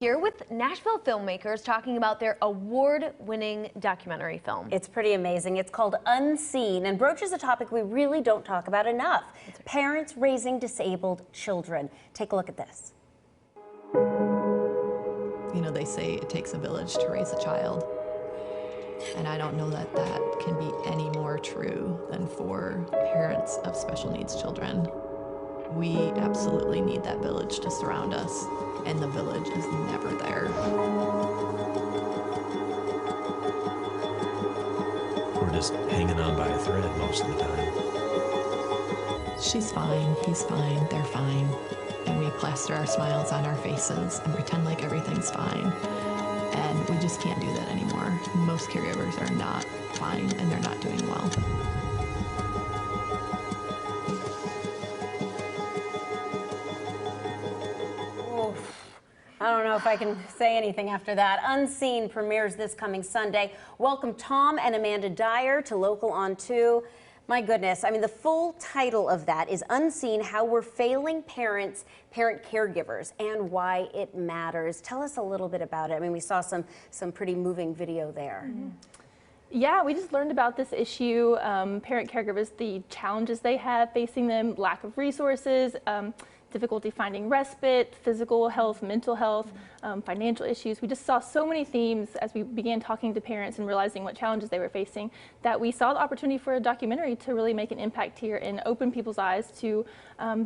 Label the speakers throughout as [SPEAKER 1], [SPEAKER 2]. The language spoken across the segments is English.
[SPEAKER 1] Here with Nashville filmmakers talking about their award-winning documentary film.
[SPEAKER 2] It's pretty amazing. It's called Unseen and broaches a topic we really don't talk about enough. Parents raising disabled children. Take a look at this.
[SPEAKER 3] You know, they say it takes a village to raise a child. And I don't know that that can be any more true than for parents of special needs children. We absolutely need that village to surround us, and the village is never there.
[SPEAKER 4] We're just hanging on by a thread most of the time.
[SPEAKER 3] She's fine, he's fine, they're fine. And we plaster our smiles on our faces and pretend like everything's fine. And we just can't do that anymore. Most caregivers are not fine and they're not doing well.
[SPEAKER 2] I don't know if I can say anything after that. Unseen premieres this coming Sunday. Welcome Tom and Amanda Dyer to Local on 2. My goodness, I mean, the full title of that is Unseen: How We're Failing Parent Caregivers and Why It Matters. Tell us a little bit about it. I mean, we saw some pretty moving video there.
[SPEAKER 5] Mm-hmm. Yeah, we just learned about this issue, parent caregivers, the challenges they have facing them, lack of resources, difficulty finding respite, physical health, mental health, financial issues. We just saw so many themes as we began talking to parents and realizing what challenges they were facing, that we saw the opportunity for a documentary to really make an impact here and open people's eyes to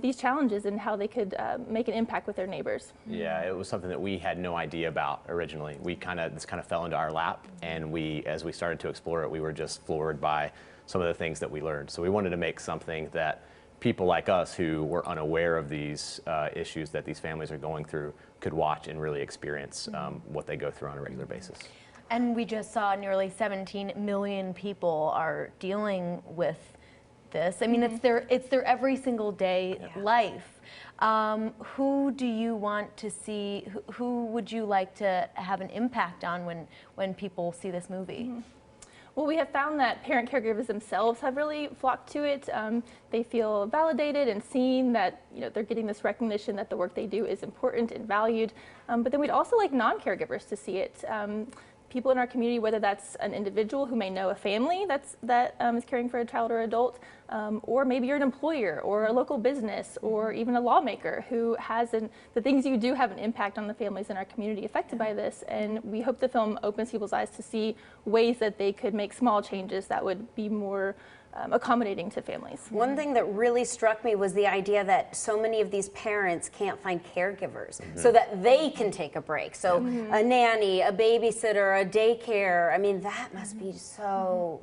[SPEAKER 5] these challenges and how they could make an impact with their neighbors.
[SPEAKER 6] Yeah, it was something that we had no idea about originally. This kind of fell into our lap, and as we started to explore it, we were just floored by some of the things that we learned. So we wanted to make something that people like us who were unaware of these issues that these families are going through could watch and really experience what they go through on a regular basis.
[SPEAKER 1] And we just saw nearly 17 million people are dealing with this. I mean, it's their every single day life. Who do you want to see? Who would you like to have an impact on when people see this movie?
[SPEAKER 5] Well, we have found that parent caregivers themselves have really flocked to it. They feel validated and seen, that they're getting this recognition that the work they do is important and valued. But then we'd also like non-caregivers to see it. People in our community, whether that's an individual who may know a family that is caring for a child or adult, or maybe you're an employer or a local business or even a lawmaker who has the things you do have an impact on the families in our community affected by this. And we hope the film opens people's eyes to see ways that they could make small changes that would be more accommodating to families.
[SPEAKER 2] One thing that really struck me was the idea that so many of these parents can't find caregivers so that they can take a break. So a nanny, a babysitter, a daycare. I mean, that must be so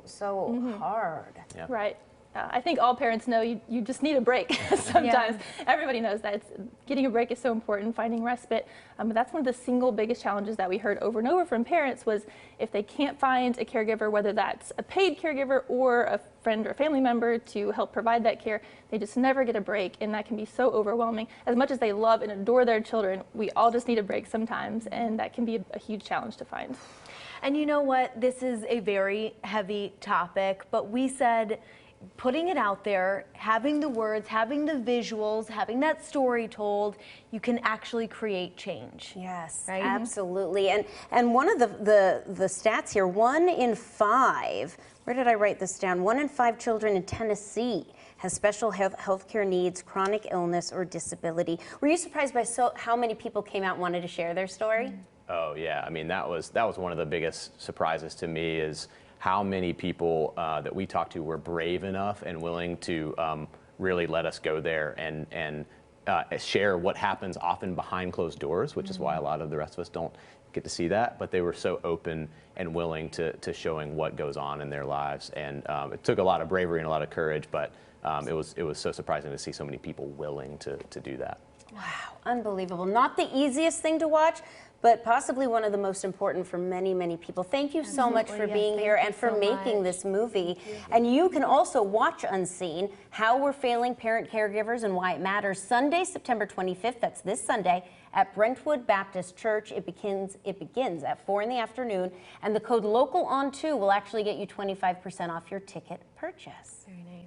[SPEAKER 2] hard.
[SPEAKER 6] Yeah.
[SPEAKER 5] Right. I think all parents know you just need a break sometimes. Yeah. Everybody knows that. Getting a break is so important, finding respite. But that's one of the single biggest challenges that we heard over and over from parents was if they can't find a caregiver, whether that's a paid caregiver or a friend or family member to help provide that care, they just never get a break, and that can be so overwhelming. As much as they love and adore their children, we all just need a break sometimes, and that can be a huge challenge to find.
[SPEAKER 1] And you know what? This is a very heavy topic, but we said putting it out there, having the words, having the visuals, having that story told, you can actually create change.
[SPEAKER 2] Yes,
[SPEAKER 1] right?
[SPEAKER 2] Absolutely. And one of the stats here, 1 in 5, where did I write this down? 1 in 5 children in Tennessee has special healthcare needs, chronic illness, or disability. Were you surprised by how many people came out and wanted to share their story?
[SPEAKER 6] Oh yeah, I mean that was one of the biggest surprises to me, is how many people that we talked to were brave enough and willing to really let us go there and share what happens often behind closed doors, which is why a lot of the rest of us don't get to see that. But they were so open and willing to showing what goes on in their lives. And it took a lot of bravery and a lot of courage, but it was so surprising to see so many people willing to do that.
[SPEAKER 2] Wow, unbelievable. Not the easiest thing to watch, but possibly one of the most important for many, many people. Thank you so much for being here and for making this movie. And you can also watch Unseen: How We're Failing Parent Caregivers and Why It Matters, Sunday, September 25th. That's this Sunday at Brentwood Baptist Church. It begins at 4 in the afternoon. And the code LOCAL on 2 will actually get you 25% off your ticket purchase.
[SPEAKER 1] Very nice.